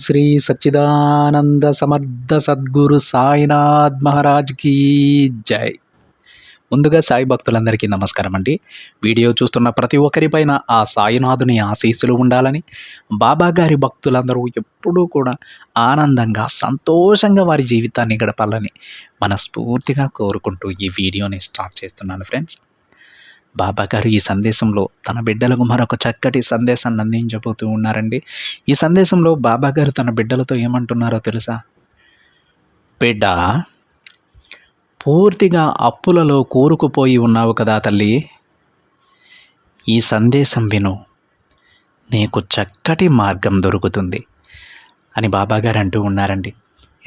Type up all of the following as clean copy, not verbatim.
శ్రీ సచ్చిదానంద సమర్థ సద్గురు సాయినాథ్ మహారాజ్ కీ జై. ముందుగా సాయి భక్తులందరికీ నమస్కారం అండి. వీడియో చూస్తున్న ప్రతి ఒక్కరిపైన ఆ సాయినాథుని ఆశీస్సులు ఉండాలని, బాబా గారి భక్తులందరూ ఎప్పుడూ కూడా ఆనందంగా సంతోషంగా వారి జీవితాన్ని గడపాలని మనస్ఫూర్తిగా కోరుకుంటూ ఈ వీడియోని స్టార్ట్ చేస్తున్నాను ఫ్రెండ్స్. బాబా గారు ఈ సందేశంలో తన బిడ్డలకు మరొక చక్కటి సందేశాన్ని అందించబోతూ ఉన్నారండి. ఈ సందేశంలో బాబా గారు తన బిడ్డలతో ఏమంటున్నారో తెలుసా? బిడ్డ, పూర్తిగా అప్పులలో కూరుకుపోయి ఉన్నావు కదా తల్లి, ఈ సందేశం విను, నీకు చక్కటి మార్గం దొరుకుతుంది అని బాబాగారు అంటూ ఉన్నారండి.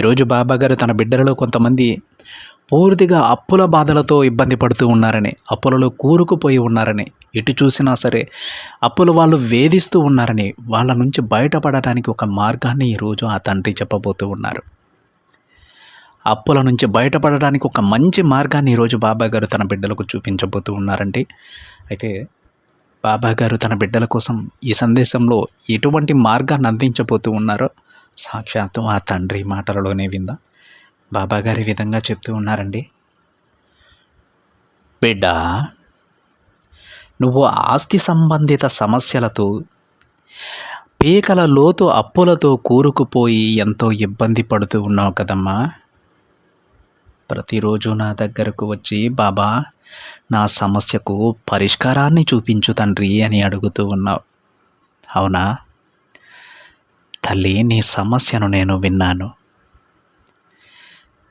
ఈరోజు బాబాగారు తన బిడ్డలలో కొంతమంది పూర్తిగా అప్పుల బాధలతో ఇబ్బంది పడుతూ ఉన్నారని, అప్పులలో కూరుకుపోయి ఉన్నారని, ఎటు చూసినా సరే అప్పులు వాళ్ళు వేధిస్తూ ఉన్నారని, వాళ్ళ నుంచి బయటపడటానికి ఒక మార్గాన్ని ఈరోజు ఆ తండ్రి చెప్పబోతూ ఉన్నారు. అప్పుల నుంచి బయటపడడానికి ఒక మంచి మార్గాన్ని ఈరోజు బాబాగారు తన బిడ్డలకు చూపించబోతూ ఉన్నారండి. అయితే బాబాగారు తన బిడ్డల కోసం ఈ సందేశంలో ఎటువంటి మార్గాన్ని అందించబోతూ ఉన్నారో సాక్షాత్తు ఆ తండ్రి మాటలలోనే విందాం. బాబాగారి విధంగా చెప్తూ ఉన్నారండి. బిడ్డ, నువ్వు ఆస్తి సంబంధిత సమస్యలతో, పీకల లోతు అప్పులతో కూరుకుపోయి ఎంతో ఇబ్బంది పడుతూ ఉన్నావు కదమ్మా. ప్రతిరోజు నా దగ్గరకు వచ్చి, బాబా నా సమస్యకు పరిష్కారాన్ని చూపించు తండ్రి అని అడుగుతూ ఉన్నావు, అవునా? తల్లి, నీ సమస్యను నేను విన్నాను.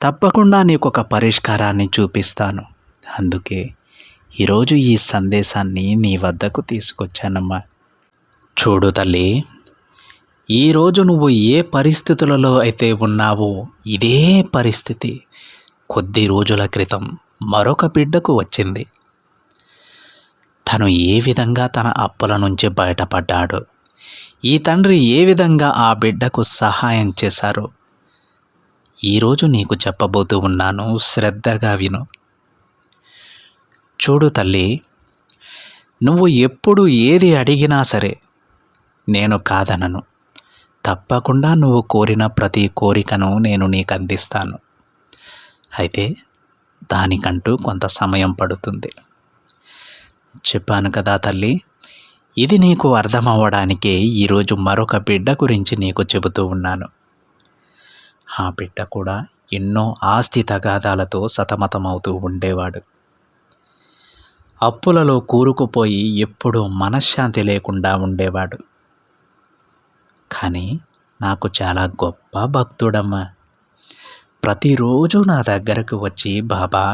తప్పకుండా నీకు ఒక పరిష్కారాన్ని చూపిస్తాను. అందుకే ఈరోజు ఈ సందేశాన్ని నీ వద్దకు తీసుకొచ్చానమ్మా. చూడు తల్లి, ఈరోజు నువ్వు ఏ పరిస్థితులలో అయితే ఉన్నావో ఇదే పరిస్థితి కొద్ది రోజుల క్రితం మరొక బిడ్డకు వచ్చింది. తను ఏ విధంగా తన అప్పుల నుంచి బయటపడ్డాడు, ఈ తండ్రి ఏ విధంగా ఆ బిడ్డకు సహాయం చేశారో ఈరోజు నీకు చెప్పబోతూ ఉన్నాను. శ్రద్ధగా విను. చూడు తల్లి, నువ్వు ఎప్పుడు ఏది అడిగినా సరే నేను కాదనను. తప్పకుండా నువ్వు కోరిన ప్రతి కోరికను నేను నీకు అందిస్తాను. అయితే దానికంటూ కొంత సమయం పడుతుంది. చెప్పాను కదా తల్లి, ఇది నీకు అర్థమవ్వడానికే ఈరోజు మరొక బిడ్డ గురించి నీకు చెబుతూ ఉన్నాను. ఆ బిడ్డ కూడా ఎన్నో ఆస్తి తగాదాలతో సతమతమవుతూ ఉండేవాడు. అప్పులలో కూరుకుపోయి ఎప్పుడూ మనశ్శాంతి లేకుండా ఉండేవాడు. కానీ నాకు చాలా గొప్ప భక్తుడమ్మా. ప్రతిరోజు నా దగ్గరకు వచ్చి, బాబా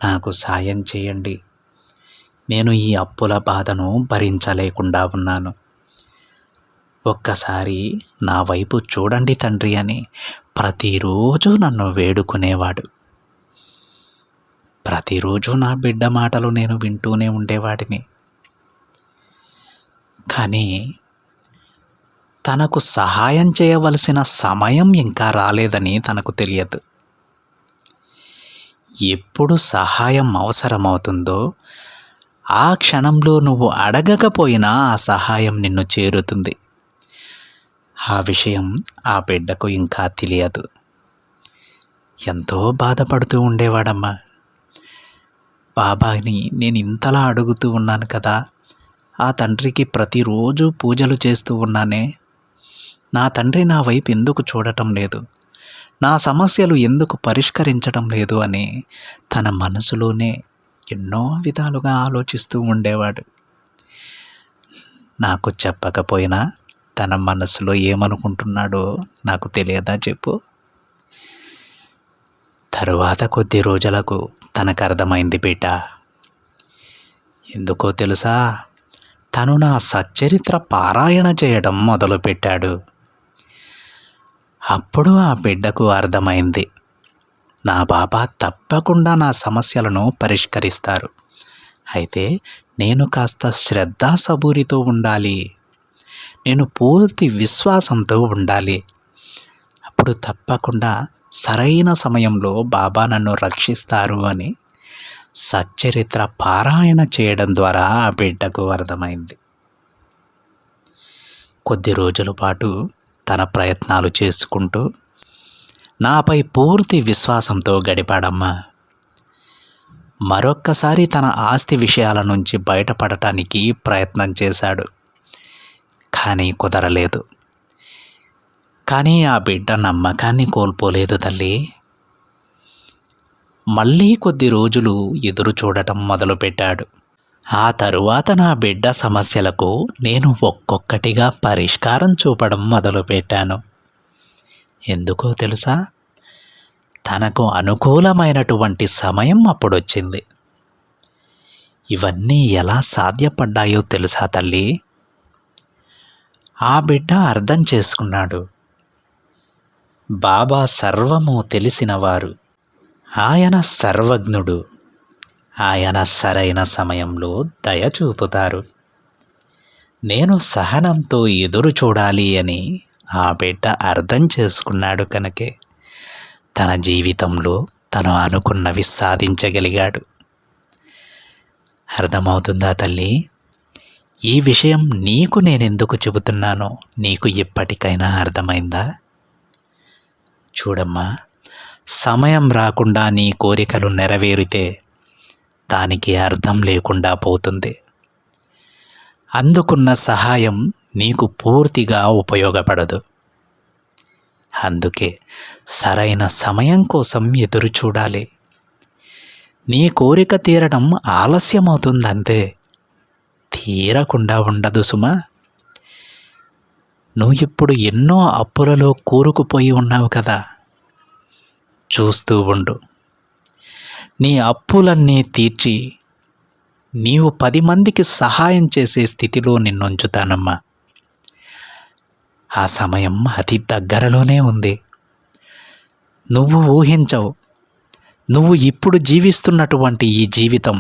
నాకు సాయం చేయండి, నేను ఈ అప్పుల బాధను భరించలేకుండా ఉన్నాను, ఒక్కసారి నా వైపు చూడండి తండ్రి అని ప్రతిరోజు నన్ను వేడుకునేవాడు. ప్రతిరోజు నా బిడ్డ మాటలు నేను వింటూనే ఉండేవాడిని. కానీ తనకు సహాయం చేయవలసిన సమయం ఇంకా రాలేదని తనకు తెలియదు. ఎప్పుడు సహాయం అవసరమవుతుందో ఆ క్షణంలో నువ్వు అడగకపోయినా ఆ సహాయం నిన్ను చేరుతుంది. ఆ విషయం ఆ బిడ్డకు ఇంకా తెలియదు. ఎంతో బాధపడుతూ ఉండేవాడమ్మా. బాబాని నేను ఇంతలా అడుగుతూ ఉన్నాను కదా, ఆ తండ్రికి ప్రతిరోజు పూజలు చేస్తూ ఉన్నానే, నా తండ్రి నా వైపు ఎందుకు చూడటం లేదు, నా సమస్యలు ఎందుకు పరిష్కరించడం లేదు అని తన మనసులోనే ఎన్నో విధాలుగా ఆలోచిస్తూ ఉండేవాడు. నాకు చెప్పకపోయినా తన మనసులో ఏమనుకుంటున్నాడో నాకు తెలియదా చెప్పు? తరువాత కొద్ది రోజులకు తనకు అర్థమైంది బిడ్డ. ఎందుకో తెలుసా? తను నా సచ్చరిత్ర పారాయణ చేయడం మొదలుపెట్టాడు. అప్పుడు ఆ బిడ్డకు అర్థమైంది, నా బాబా తప్పకుండా నా సమస్యలను పరిష్కరిస్తారు. అయితే నేను కాస్త శ్రద్ధాసబూరితో ఉండాలి, నేను పూర్తి విశ్వాసంతో ఉండాలి. అప్పుడు తప్పకుండా సరైన సమయంలో బాబా నన్ను రక్షిస్తారు అని సచ్చరిత్ర పారాయణ చేయడం ద్వారా ఆ బిడ్డకు అర్థమైంది. కొద్ది రోజుల పాటు తన ప్రయత్నాలు చేసుకుంటూ నాపై పూర్తి విశ్వాసంతో గడిపాడమ్మా. మరొక్కసారి తన ఆస్తి విషయాల నుంచి బయటపడటానికి ప్రయత్నం చేశాడు, కానీ కుదరలేదు. కానీ ఆ బిడ్డ నమ్మకాన్ని కోల్పోలేదు తల్లి. మళ్ళీ కొద్ది రోజులు ఎదురు చూడటం మొదలుపెట్టాడు. ఆ తరువాత నా బిడ్డ సమస్యలకు నేను ఒక్కొక్కటిగా పరిష్కారం చూపడం మొదలుపెట్టాను. ఎందుకో తెలుసా? తనకు అనుకూలమైనటువంటి సమయం అప్పుడొచ్చింది. ఇవన్నీ ఎలా సాధ్యపడ్డాయో తెలుసా తల్లి? ఆ బిడ్డ అర్థం చేసుకున్నాడు. బాబా సర్వము తెలిసినవారు, ఆయన సర్వజ్ఞుడు, ఆయన సరైన సమయంలో దయ చూపుతారు. నేను సహనంతో ఎదురు చూడాలి అని ఆ బిడ్డ అర్థం చేసుకున్నాడు కనుకే తన జీవితంలో తను అనుకున్నవి సాధించగలిగాడు. అర్థమవుతుందా తల్లి? ఈ విషయం నీకు నేనెందుకు చెబుతున్నానో నీకు ఇప్పటికైనా అర్థమైందా? చూడమ్మా, సమయం రాకుండా నీ కోరికలు నెరవేరితే దానికి అర్థం లేకుండా పోతుంది. అందుకున్న సహాయం నీకు పూర్తిగా ఉపయోగపడదు. అందుకే సరైన సమయం కోసం ఎదురు చూడాలి. నీ కోరిక తీరడం ఆలస్యమవుతుందంతే, తీరకుండా ఉండదు సుమా. నువ్వు ఇప్పుడు ఎన్నో అప్పులలో కూరుకుపోయి ఉన్నావు కదా, చూస్తూ ఉండు. నీ అప్పులన్నీ తీర్చి నీవు 10 మందికి సహాయం చేసే స్థితిలో నిన్నుంచుతానమ్మా. ఆ సమయం అతి దగ్గరలోనే ఉంది. నువ్వు ఊహించవు. నువ్వు ఇప్పుడు జీవిస్తున్నటువంటి ఈ జీవితం,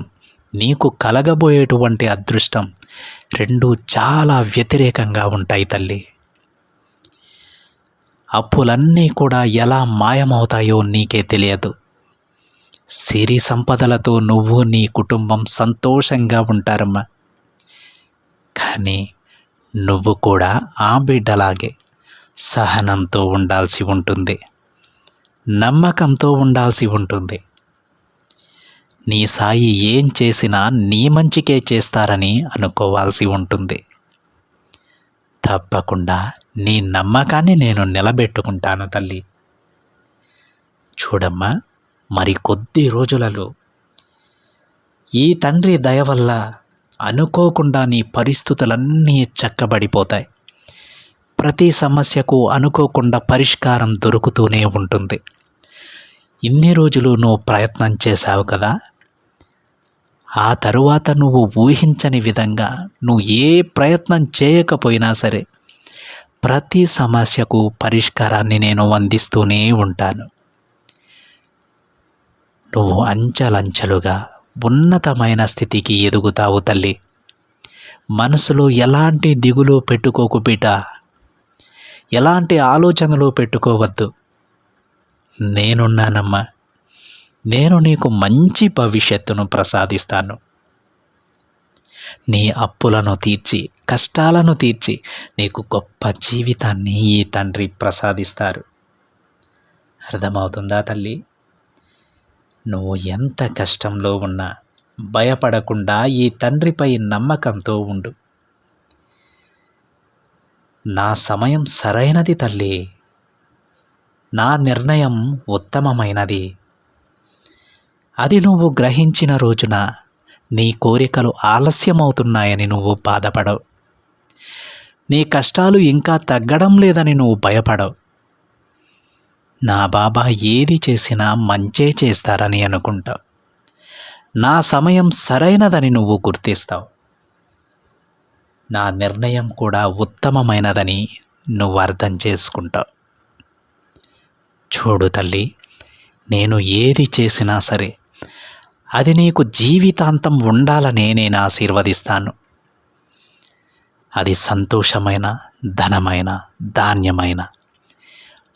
నీకు కలగబోయేటువంటి అదృష్టం రెండూ చాలా వ్యతిరేకంగా ఉంటాయి తల్లి. అప్పులన్నీ కూడా ఎలా మాయమవుతాయో నీకే తెలియదు. సిరి సంపదలతో నువ్వు నీ కుటుంబం సంతోషంగా ఉంటారమ్మా. కానీ నువ్వు కూడా ఆ బిడ్డలాగే సహనంతో ఉండాల్సి ఉంటుంది, నమ్మకంతో ఉండాల్సి ఉంటుంది. నీ సాయి ఏం చేసినా నీ మంచికే చేస్తారని అనుకోవాల్సి ఉంటుంది. తప్పకుండా నీ నమ్మకాన్ని నేను నిలబెట్టుకుంటాను తల్లి. చూడమ్మా, మరి కొద్ది రోజులలో ఈ తండ్రి దయ వల్ల అనుకోకుండా నీ పరిస్థితులన్నీ చక్కబడిపోతాయి. ప్రతి సమస్యకు అనుకోకుండా పరిష్కారం దొరుకుతూనే ఉంటుంది. ఇన్ని రోజులు నువ్వు ప్రయత్నం చేశావు కదా, ఆ తరువాత నువ్వు ఊహించని విధంగా నువ్వు ఏ ప్రయత్నం చేయకపోయినా సరే ప్రతి సమస్యకు పరిష్కారాన్ని నేను అందిస్తూనే ఉంటాను. నువ్వు అంచెలంచెలుగా ఉన్నతమైన స్థితికి ఎదుగుతావు తల్లి. మనసులో ఎలాంటి దిగులు పెట్టుకోకు బిడ్డ, ఎలాంటి ఆలోచనలు పెట్టుకోవద్దు. నేనున్నానమ్మా. నేను నీకు మంచి భవిష్యత్తును ప్రసాదిస్తాను. నీ అప్పులను తీర్చి, కష్టాలను తీర్చి నీకు గొప్ప జీవితాన్ని ఈ తండ్రి ప్రసాదిస్తారు. అర్థమవుతుందా తల్లి? నువ్వు ఎంత కష్టంలో ఉన్నా భయపడకుండా ఈ తండ్రిపై నమ్మకంతో ఉండు. నా సమయం సరైనది తల్లి. నా నిర్ణయం ఉత్తమమైనది. అది నువ్వు గ్రహించిన రోజున నీ కోరికలు ఆలస్యమవుతున్నాయని నువ్వు బాధపడవు. నీ కష్టాలు ఇంకా తగ్గడం లేదని నువ్వు భయపడవు. నా బాబా ఏది చేసినా మంచే చేస్తారని అనుకుంటావు. నా సమయం సరైనదని నువ్వు గుర్తిస్తావు. నా నిర్ణయం కూడా ఉత్తమమైనదని నువ్వు అర్థం చేసుకుంటావు. చూడు తల్లి, నేను ఏది చేసినా సరే అది నీకు జీవితాంతం ఉండాలనే నేను ఆశీర్వదిస్తాను. అది సంతోషమైన, ధనమైన, ధాన్యమైన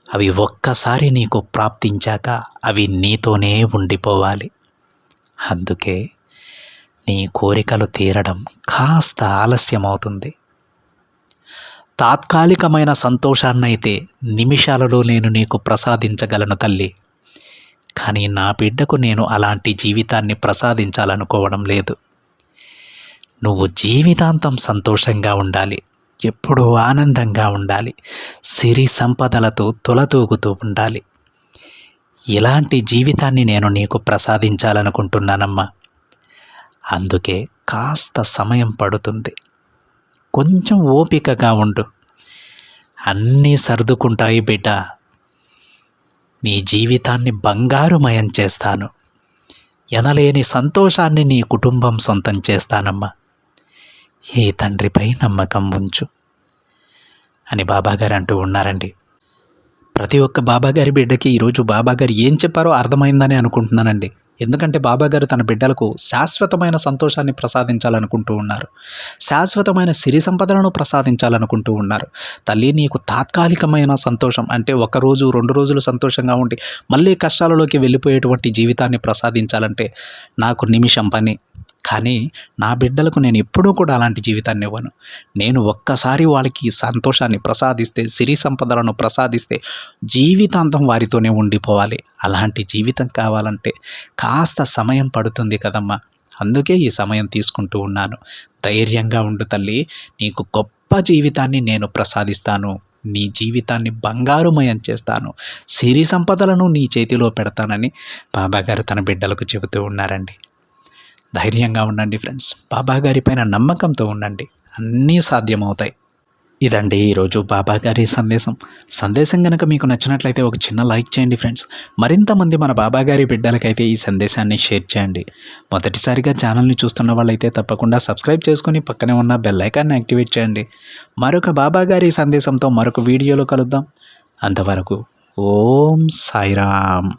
అవి ఒక్కసారి నీకు ప్రాప్తించాక అవి నీతోనే ఉండిపోవాలి. అందుకే నీ కోరికలు తీరడం కాస్త ఆలస్యమవుతుంది. తాత్కాలికమైన సంతోషాన్నైతే నిమిషాలలో నేను నీకు ప్రసాదించగలను తల్లి. కానీ నా బిడ్డకు నేను అలాంటి జీవితాన్ని ప్రసాదించాలనుకోవడం లేదు. నువ్వు జీవితాంతం సంతోషంగా ఉండాలి, ఎప్పుడూ ఆనందంగా ఉండాలి, సిరి సంపదలతో తులతూగుతూ ఉండాలి. ఇలాంటి జీవితాన్ని నేను నీకు ప్రసాదించాలనుకుంటున్నానమ్మా. అందుకే కాస్త సమయం పడుతుంది, కొంచెం ఓపికగా ఉండు. అన్నీ సర్దుకుంటాయి బిడ్డ. నీ జీవితాన్ని బంగారుమయం చేస్తాను. ఎనలేని సంతోషాన్ని నీ కుటుంబం సొంతం చేస్తానమ్మా. ఏ తండ్రిపై నమ్మకం ఉంచు అని బాబాగారు అంటూ ఉన్నారండి. ప్రతి ఒక్క బాబాగారి బిడ్డకి ఈరోజు బాబాగారు ఏం చెప్పారో అర్థమైందని అనుకుంటున్నానండి. ఎందుకంటే బాబాగారు తన బిడ్డలకు శాశ్వతమైన సంతోషాన్ని ప్రసాదించాలనుకుంటూ ఉన్నారు, శాశ్వతమైన సిరి సంపదలను ప్రసాదించాలనుకుంటూ ఉన్నారు. తల్లి, నీకు తాత్కాలికమైన సంతోషం అంటే 1 రోజు 2 రోజులు సంతోషంగా ఉండి మళ్ళీ కష్టాలలోకి వెళ్ళిపోయేటువంటి జీవితాన్ని ప్రసాదించాలంటే నాకు నిమిషం పని. కానీ నా బిడ్డలకు నేను ఎప్పుడూ కూడా అలాంటి జీవితాన్ని ఇవ్వను. నేను ఒక్కసారి వాళ్ళకి సంతోషాన్ని ప్రసాదిస్తే, సిరి సంపదలను ప్రసాదిస్తే జీవితాంతం వారితోనే ఉండిపోవాలి. అలాంటి జీవితం కావాలంటే కాస్త సమయం పడుతుంది కదమ్మా. అందుకే ఈ సమయం తీసుకుంటూ ఉన్నాను. ధైర్యంగా ఉండు తల్లి, నీకు గొప్ప జీవితాన్ని నేను ప్రసాదిస్తాను. నీ జీవితాన్ని బంగారుమయం చేస్తాను, సిరి సంపదలను నీ చేతిలో పెడతానని బాబాగారు తన బిడ్డలకు చెబుతూ ఉన్నారండి. ధైర్యంగా ఉండండి ఫ్రెండ్స్, బాబాగారి పైన నమ్మకంతో ఉండండి, అన్నీ సాధ్యమవుతాయి. ఇదండి ఈరోజు బాబాగారి సందేశం కనుక మీకు నచ్చినట్లయితే ఒక చిన్న లైక్ చేయండి ఫ్రెండ్స్. మరింతమంది మన బాబాగారి బిడ్డలకైతే ఈ సందేశాన్ని షేర్ చేయండి. మొదటిసారిగా ఛానల్ని చూస్తున్న వాళ్ళైతే తప్పకుండా సబ్స్క్రైబ్ చేసుకొని పక్కనే ఉన్న బెల్ ఐకాన్ని యాక్టివేట్ చేయండి. మరొక బాబాగారి సందేశంతో మరొక వీడియోలో కలుద్దాం. అంతవరకు ఓం సాయిరామ్.